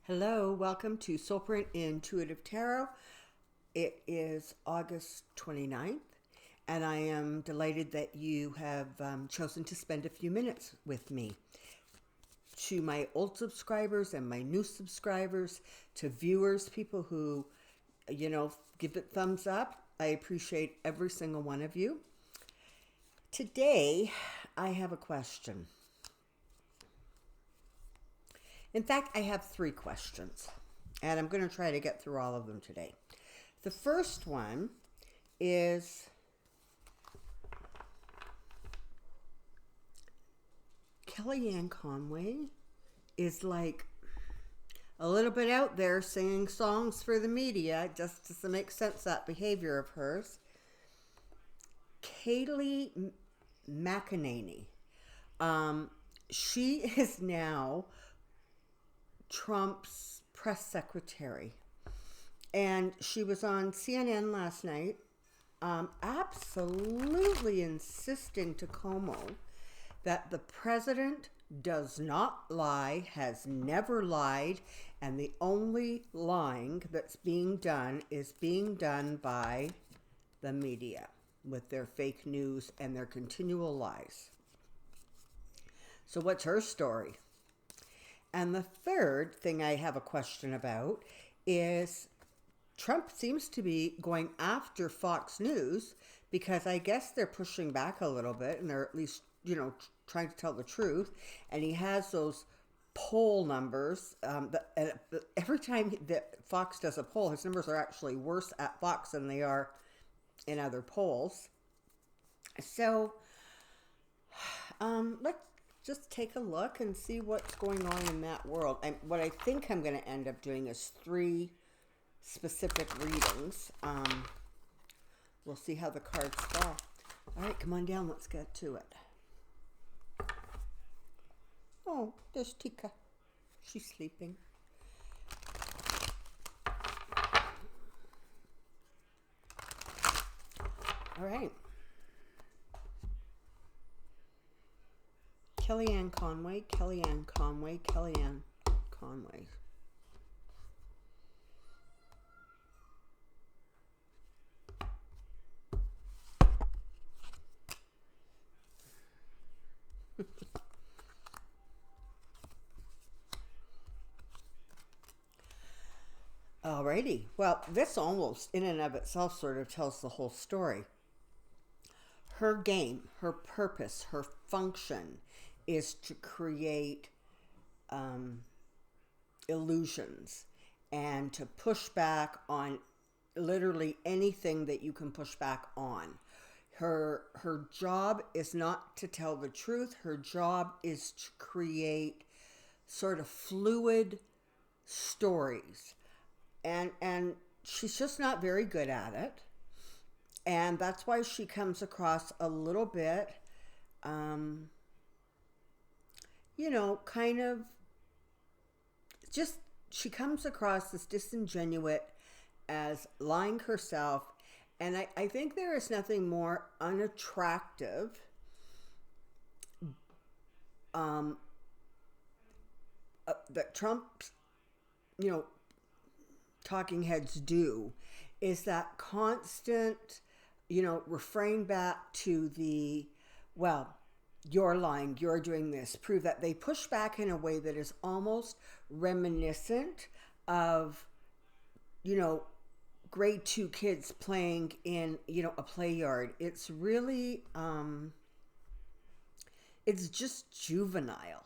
Hello, welcome to Soulprint Intuitive Tarot. It is August 29th, and I am delighted that you have chosen to spend a few minutes with me. To my old subscribers and my new subscribers, to viewers, people who, give it thumbs up, I appreciate every single one of you. Today, I have a question. In fact, I have 3 questions, and I'm going to try to get through all of them today. The first one is, Kellyanne Conway is like a little bit out there singing songs for the media, just to make sense that behavior of hers. Kayleigh McEnany, she is now Trump's press secretary, and she was on CNN last night, absolutely insisting to Como that the president does not lie, has never lied, and the only lying that's being done is being done by the media with their fake news and their continual lies. So what's her story? And the third thing I have a question about is Trump seems to be going after Fox News because I guess they're pushing back a little bit, and they're at least, trying to tell the truth. And he has those poll numbers. Every time that Fox does a poll, his numbers are actually worse at Fox than they are in other polls. So let's just take a look and see what's going on in that world. What I think I'm going to end up doing is 3 specific readings. We'll see how the cards fall. All right, come on down. Let's get to it. Oh, there's Tika. She's sleeping. All right. Kellyanne Conway. Alrighty. Well, this almost in and of itself sort of tells the whole story. Her game, her purpose, her function is to create illusions and to push back on literally anything that you can push back on. Her job is not to tell the truth. Her job is to create sort of fluid stories. And she's just not very good at it. And that's why she comes across a little bit, kind of just, she comes across as disingenuous, as lying herself. And I think there is nothing more unattractive that Trump's, talking heads do, is that constant, refrain back to the, well, you're lying, you're doing this, prove that. They push back in a way that is almost reminiscent of, grade 2 kids playing in, a play yard. It's really, it's just juvenile.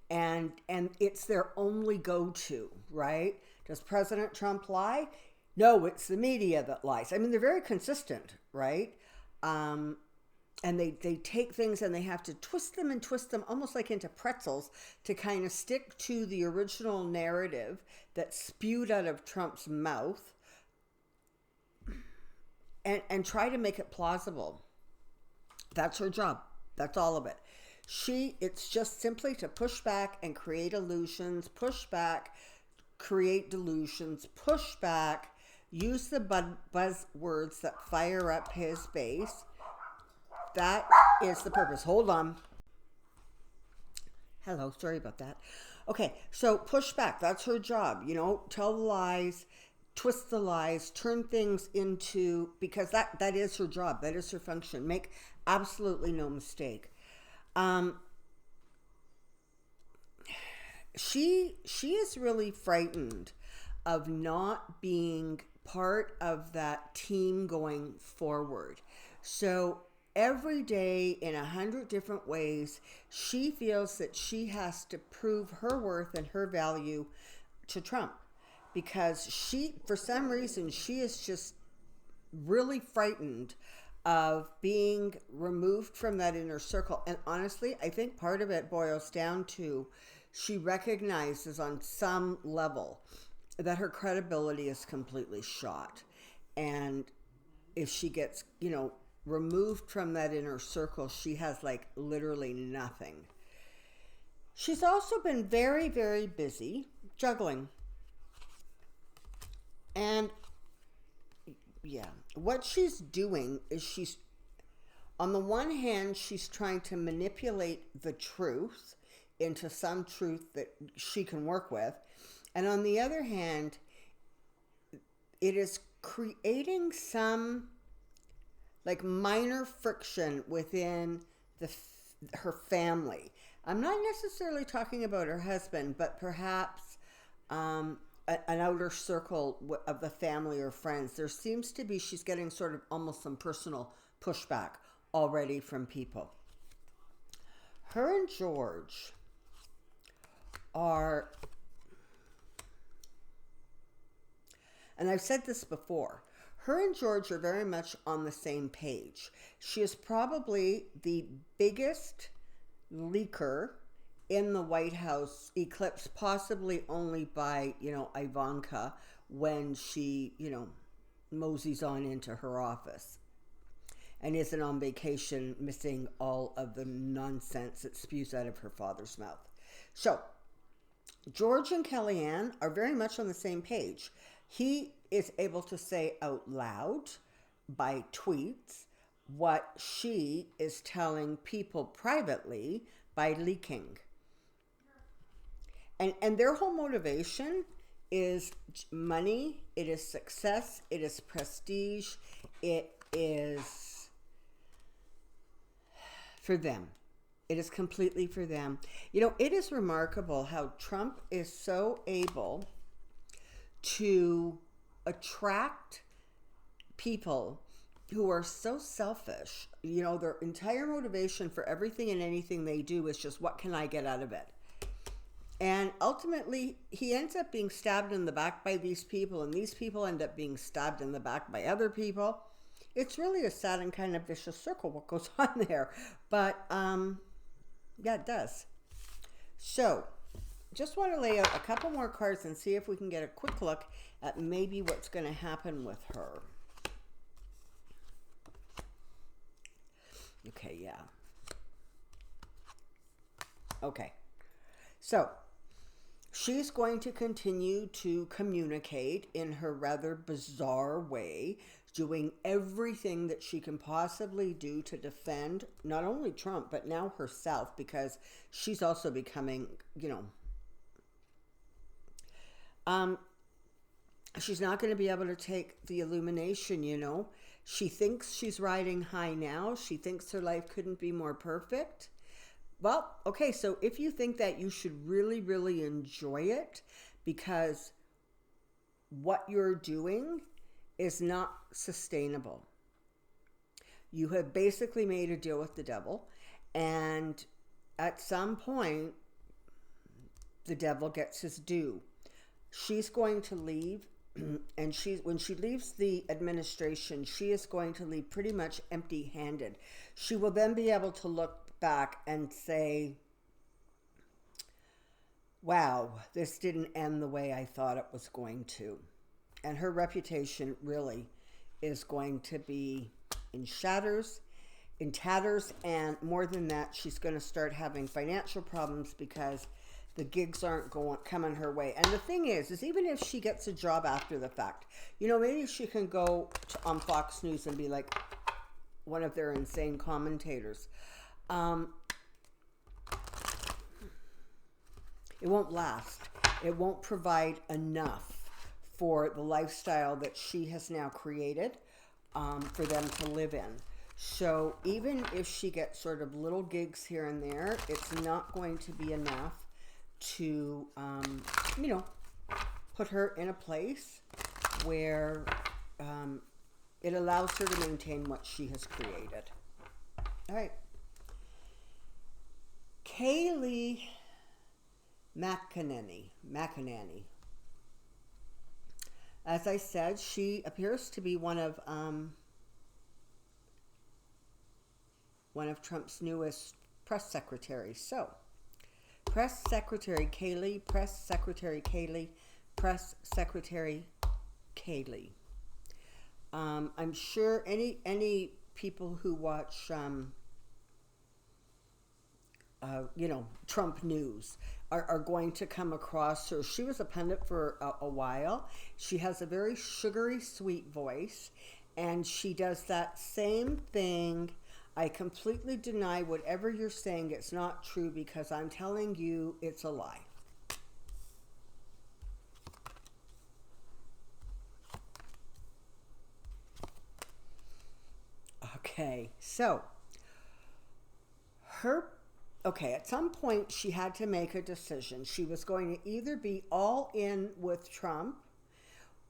And it's their only go-to, right? Does President Trump lie? No, it's the media that lies. I mean, they're very consistent, right? And they take things and they have to twist them almost like into pretzels to kind of stick to the original narrative that spewed out of Trump's mouth and try to make it plausible. That's her job. That's all of it. It's just simply to push back and create illusions, push back, create delusions, push back, use the buzzwords that fire up his base. That is the purpose. Hold on. Hello, sorry about that. Okay, so push back. That's her job. Tell the lies, twist the lies, turn things into, because that is her job. That is her function. Make absolutely no mistake. She is really frightened of not being part of that team going forward. So every day in 100 different ways, she feels that she has to prove her worth and her value to Trump, because for some reason, she is just really frightened of being removed from that inner circle. And honestly, I think part of it boils down to she recognizes on some level that her credibility is completely shot. And if she gets, removed from that inner circle, she has like literally nothing. She's also been very, very busy juggling. And yeah, what she's doing is on the one hand, she's trying to manipulate the truth into some truth that she can work with. And on the other hand, it is creating some like minor friction within her family. I'm not necessarily talking about her husband, but perhaps an outer circle of the family or friends. There seems to be, she's getting sort of almost some personal pushback already from people. Her and George are, and I've said this before, her and George are very much on the same page. She is probably the biggest leaker in the White House, eclipsed possibly only by, Ivanka when she, moseys on into her office and isn't on vacation missing all of the nonsense that spews out of her father's mouth. So George and Kellyanne are very much on the same page. He is able to say out loud by tweets what she is telling people privately by leaking. And their whole motivation is money, it is success, it is prestige, it is for them. It is completely for them. It is remarkable how Trump is so able to attract people who are so selfish. Their entire motivation for everything and anything they do is just, what can I get out of it? And ultimately, he ends up being stabbed in the back by these people, and these people end up being stabbed in the back by other people. It's really a sad and kind of vicious circle what goes on there. But, yeah, it does. So, just want to lay out a couple more cards and see if we can get a quick look at maybe what's going to happen with her. Okay, yeah. Okay. So, she's going to continue to communicate in her rather bizarre way, doing everything that she can possibly do to defend not only Trump, but now herself, because she's also becoming, she's not going to be able to take the illumination, She thinks she's riding high now. She thinks her life couldn't be more perfect. Well, okay, so if you think that, you should really, really enjoy it, because what you're doing is not sustainable. You have basically made a deal with the devil, and at some point, the devil gets his due. She's going to leave, and when she leaves the administration, she is going to leave pretty much empty-handed. She will then be able to look back and say, wow, this didn't end the way I thought it was going to. And her reputation really is going to be in tatters, and more than that, she's going to start having financial problems because the gigs aren't coming her way. And the thing is even if she gets a job after the fact, maybe she can go on Fox News and be like one of their insane commentators. it won't last. It won't provide enough for the lifestyle that she has now created for them to live in. So even if she gets sort of little gigs here and there, it's not going to be enough to, put her in a place where it allows her to maintain what she has created. All right. Leigh McEnany. As I said, she appears to be one of Trump's newest press secretaries. So, Press Secretary Leigh, Press Secretary Leigh, Press Secretary Leigh. I'm sure any people who watch Trump news are going to come across her. She was a pundit for a while. She has a very sugary sweet voice, and she does that same thing. I completely deny whatever you're saying. It's not true because I'm telling you it's a lie. Okay, so at some point she had to make a decision. She was going to either be all in with Trump,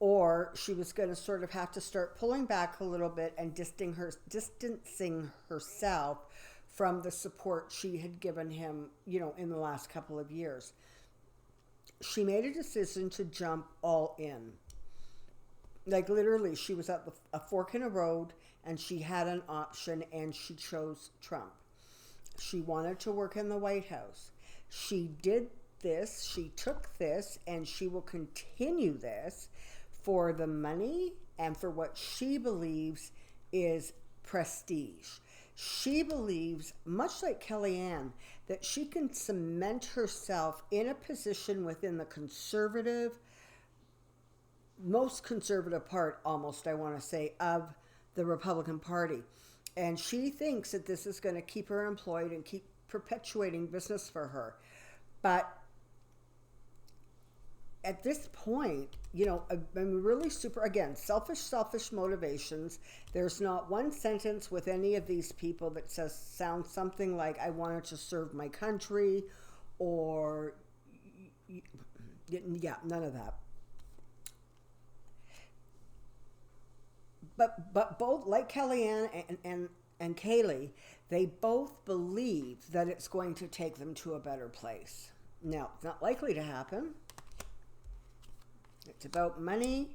or she was going to sort of have to start pulling back a little bit and distancing herself from the support she had given him, in the last couple of years. She made a decision to jump all in. Like literally, she was at a fork in a road and she had an option and she chose Trump. She wanted to work in the White House. She did this, she took this, and she will continue this for the money and for what she believes is prestige. She believes, much like Kellyanne, that she can cement herself in a position within the most conservative part, almost, I want to say, of the Republican Party. And she thinks that this is going to keep her employed and keep perpetuating business for her. But at this point, I'm really selfish motivations. There's not one sentence with any of these people that sounds something like, I wanted to serve my country, or, none of that. But both, like Kellyanne and Leigh, they both believe that it's going to take them to a better place. Now, it's not likely to happen. It's about money.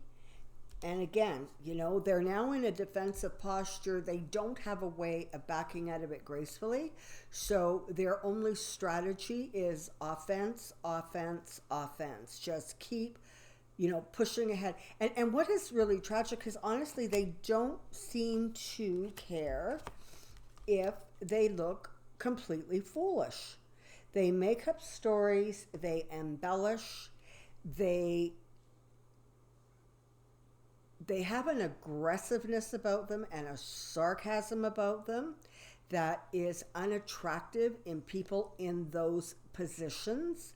And again, they're now in a defensive posture. They don't have a way of backing out of it gracefully. So their only strategy is offense. Just keep pushing ahead. And what is really tragic is, honestly, they don't seem to care if they look completely foolish. They make up stories, they embellish, they have an aggressiveness about them and a sarcasm about them that is unattractive in people in those positions.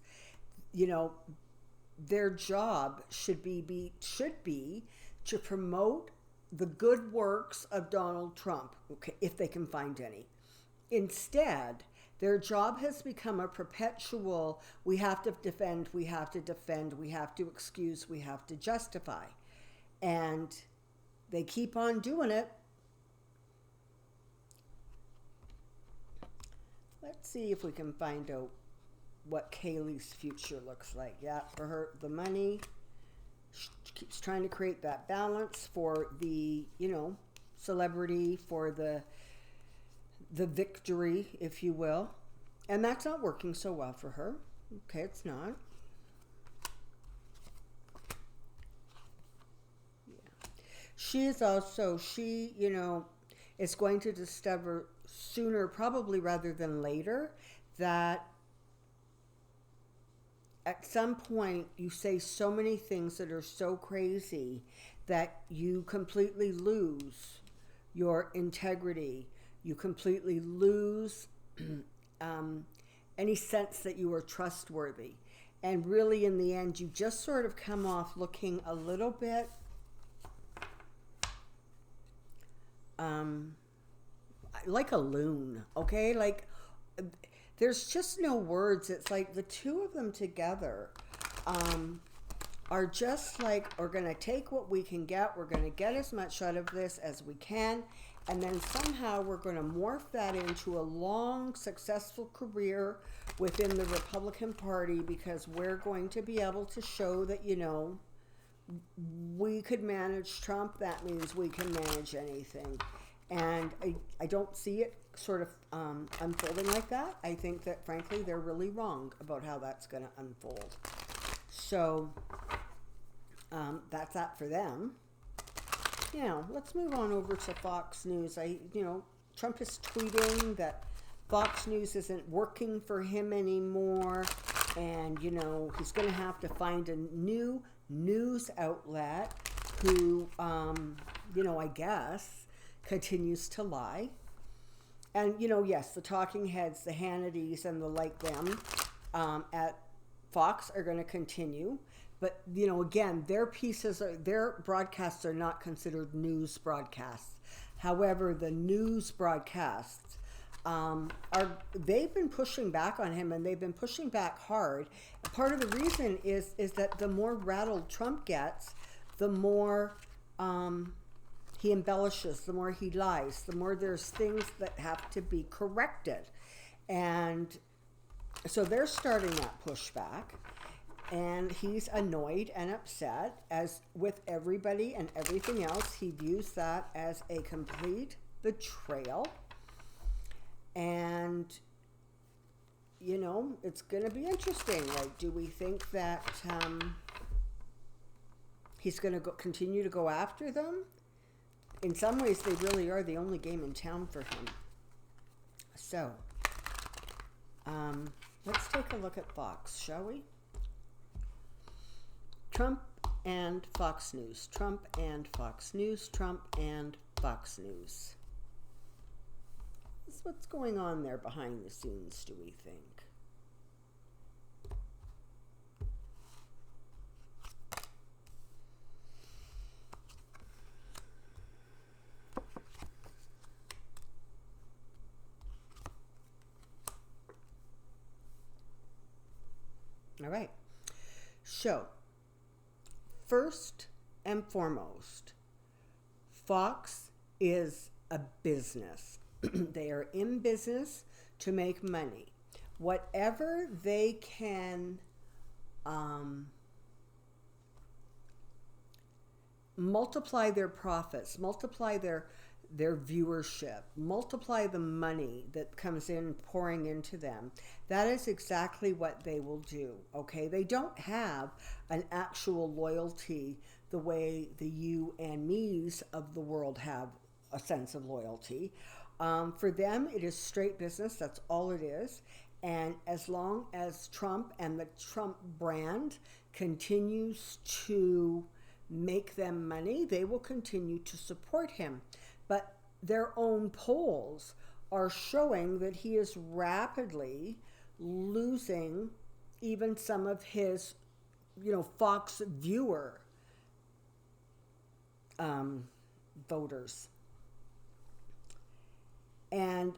Their job should be to promote the good works of Donald Trump, okay, if they can find any. Instead, their job has become a perpetual, we have to defend, we have to excuse, we have to justify. And they keep on doing it. Let's see if we can find out what Kaylee's future looks like. Yeah, for her, the money. She keeps trying to create that balance for the, celebrity, for the victory, if you will. And that's not working so well for her. Okay, it's not. Yeah. She is going to discover sooner, probably rather than later, that at some point you say so many things that are so crazy that you completely lose your integrity. You completely lose any sense that you are trustworthy. And really, in the end, you just sort of come off looking a little bit like a loon, okay? Like, there's just no words. It's like the two of them together are just like, we're going to take what we can get. We're going to get as much out of this as we can. And then somehow we're going to morph that into a long, successful career within the Republican Party, because we're going to be able to show that, you know, we could manage Trump. That means we can manage anything. And I don't see it sort of unfolding like that. I think that, frankly, they're really wrong about how that's going to unfold. So that's that for them. Now, let's move on over to Fox News. Trump is tweeting that Fox News isn't working for him anymore. And, you know, he's going to have to find a new news outlet who, I guess, continues to lie. And, yes, the talking heads, the Hannitys and the like them at Fox are going to continue. But, again, their broadcasts are not considered news broadcasts. However, the news broadcasts they've been pushing back on him, and they've been pushing back hard. And part of the reason is that the more rattled Trump gets, the more he embellishes, the more he lies, the more there's things that have to be corrected. And so they're starting that pushback. And he's annoyed and upset, as with everybody and everything else. He views that as a complete betrayal. And, it's going to be interesting. Like, do we think that he's going to continue to go after them? In some ways, they really are the only game in town for him. So, let's take a look at Fox, shall we? Trump and Fox News. Trump and Fox News. Trump and Fox News. What's going on there behind the scenes, do we think? All right. So, first and foremost, Fox is a business. They are in business to make money. Whatever they can multiply their profits, multiply their viewership, multiply the money that comes in pouring into them, that is exactly what they will do, okay? They don't have an actual loyalty the way the you and me's of the world have a sense of loyalty. For them, it is straight business. That's all it is. And as long as Trump and the Trump brand continues to make them money, they will continue to support him. But their own polls are showing that he is rapidly losing even some of his, Fox viewer voters. And,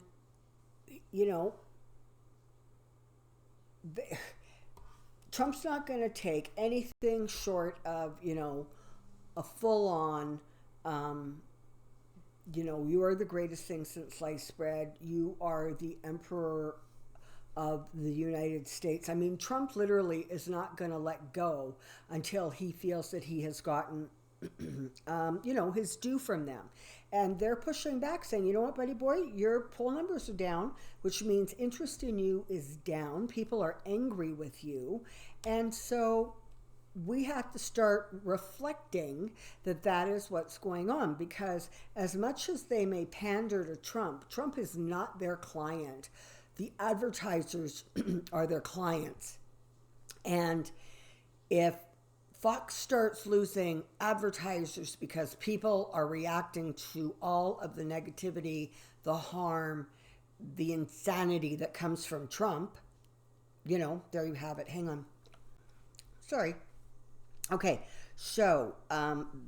Trump's not going to take anything short of, a full-on, you are the greatest thing since sliced bread. You are the emperor of the United States. I mean, Trump literally is not going to let go until he feels that he has gotten, his due from them. And they're pushing back, saying, you know what, buddy boy, your poll numbers are down, which means interest in you is down. People are angry with you. And so we have to start reflecting that that is what's going on, because as much as they may pander to Trump, Trump is not their client. The advertisers are their clients. And if Fox starts losing advertisers because people are reacting to all of the negativity, the harm, the insanity that comes from Trump, there you have it. Hang on. Sorry. Okay, so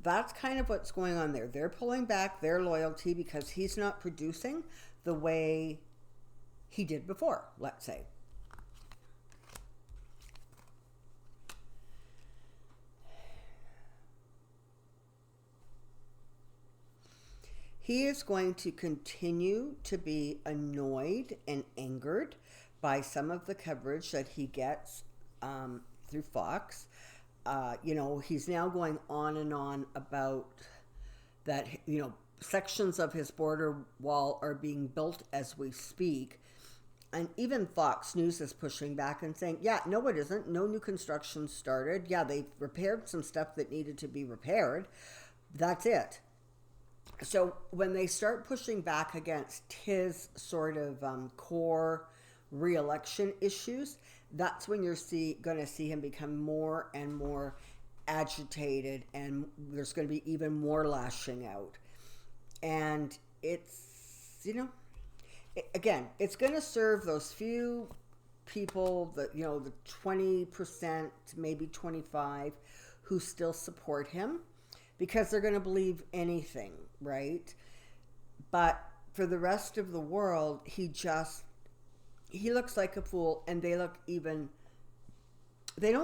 that's kind of what's going on there. They're pulling back their loyalty because he's not producing the way he did before, let's say. He is going to continue to be annoyed and angered by some of the coverage that he gets through Fox. He's now going on and on about that, sections of his border wall are being built as we speak. And even Fox News is pushing back and saying, yeah, no, it isn't. No new construction started. Yeah, they've repaired some stuff that needed to be repaired. That's it. So when they start pushing back against his sort of core re-election issues, that's when you're going to see him become more and more agitated, and there's going to be even more lashing out. And it's, again, it's going to serve those few people, the 20%, maybe 25, who still support him, because they're going to believe anything, right? But for the rest of the world, he looks like a fool, and they don't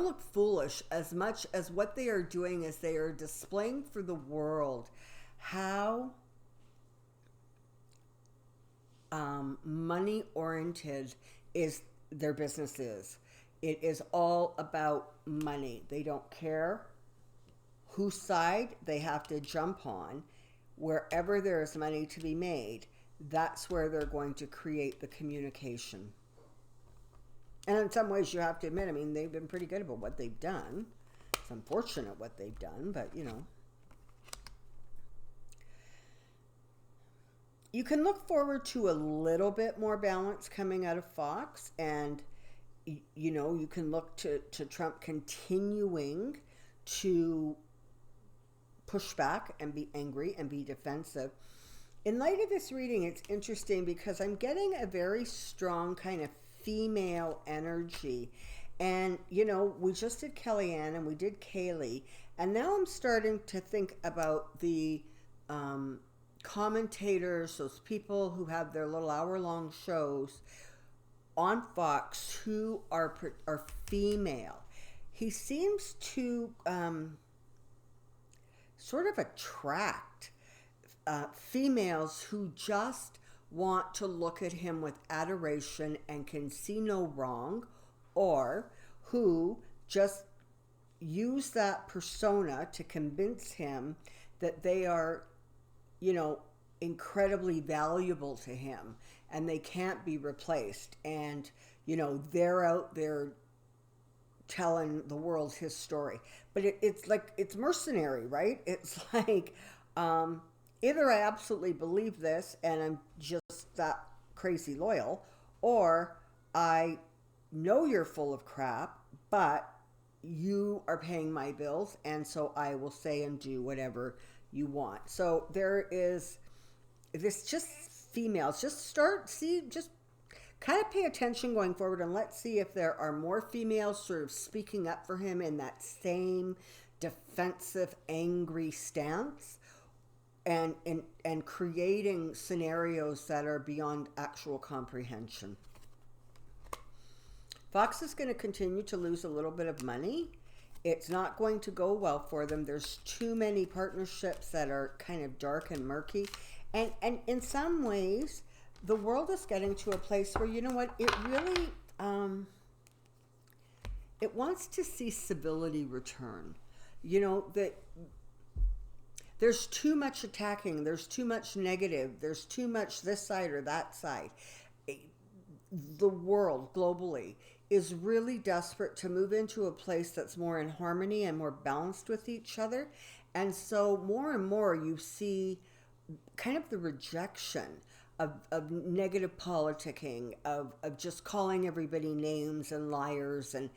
look foolish as much as what they are doing is they are displaying for the world how money oriented is their business is. It is all about money. They don't care whose side they have to jump on. Wherever there is money to be made, that's where they're going to create the communication. And in some ways, you have to admit, they've been pretty good about what they've done. It's unfortunate what they've done, but, You can look forward to a little bit more balance coming out of Fox, and, you can look to Trump continuing to push back and be angry and be defensive. In light of this reading, it's interesting because I'm getting a very strong kind of female energy. And, we just did Kellyanne and we did Kaylee. And now I'm starting to think about the commentators, those people who have their little hour-long shows on Fox who are female. He seems to sort of attract females who just want to look at him with adoration and can see no wrong, or who just use that persona to convince him that they are, incredibly valuable to him and they can't be replaced. And, they're out there telling the world his story. But it's mercenary, right? It's like, either I absolutely believe this and I'm just that crazy loyal, or I know you're full of crap, but you are paying my bills, and so I will say and do whatever you want. So there is this, just females, just kind of pay attention going forward, and let's see if there are more females sort of speaking up for him in that same defensive, angry stance, and creating scenarios that are beyond actual comprehension. Fox is going to continue to lose a little bit of money. It's not going to go well for them. There's too many partnerships that are kind of dark and murky. And in some ways, the world is getting to a place where, it really, it wants to see civility return. That there's too much attacking, there's too much negative, there's too much this side or that side. The world globally is really desperate to move into a place that's more in harmony and more balanced with each other. And so more and more you see kind of the rejection of negative politicking, of just calling everybody names and liars, and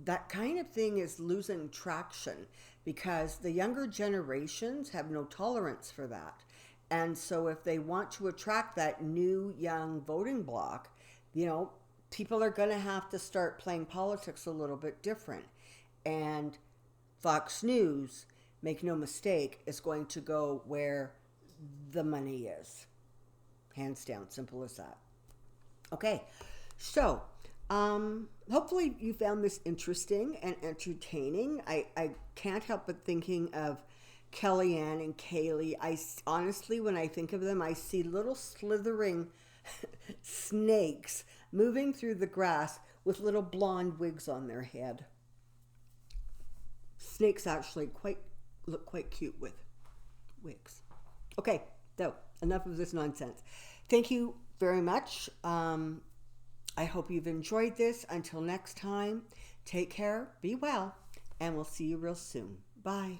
that kind of thing is losing traction because the younger generations have no tolerance for that. And so if they want to attract that new young voting bloc, people are going to have to start playing politics a little bit different. And Fox News, make no mistake, is going to go where the money is. Hands down, simple as that. Okay, so hopefully you found this interesting and entertaining. I can't help but thinking of Kellyanne and Kaylee. Honestly, when I think of them, I see little slithering snakes moving through the grass with little blonde wigs on their head. Snakes actually look quite cute with wigs. Okay, so enough of this nonsense. Thank you very much. I hope you've enjoyed this. Until next time, take care, be well, and we'll see you real soon. Bye.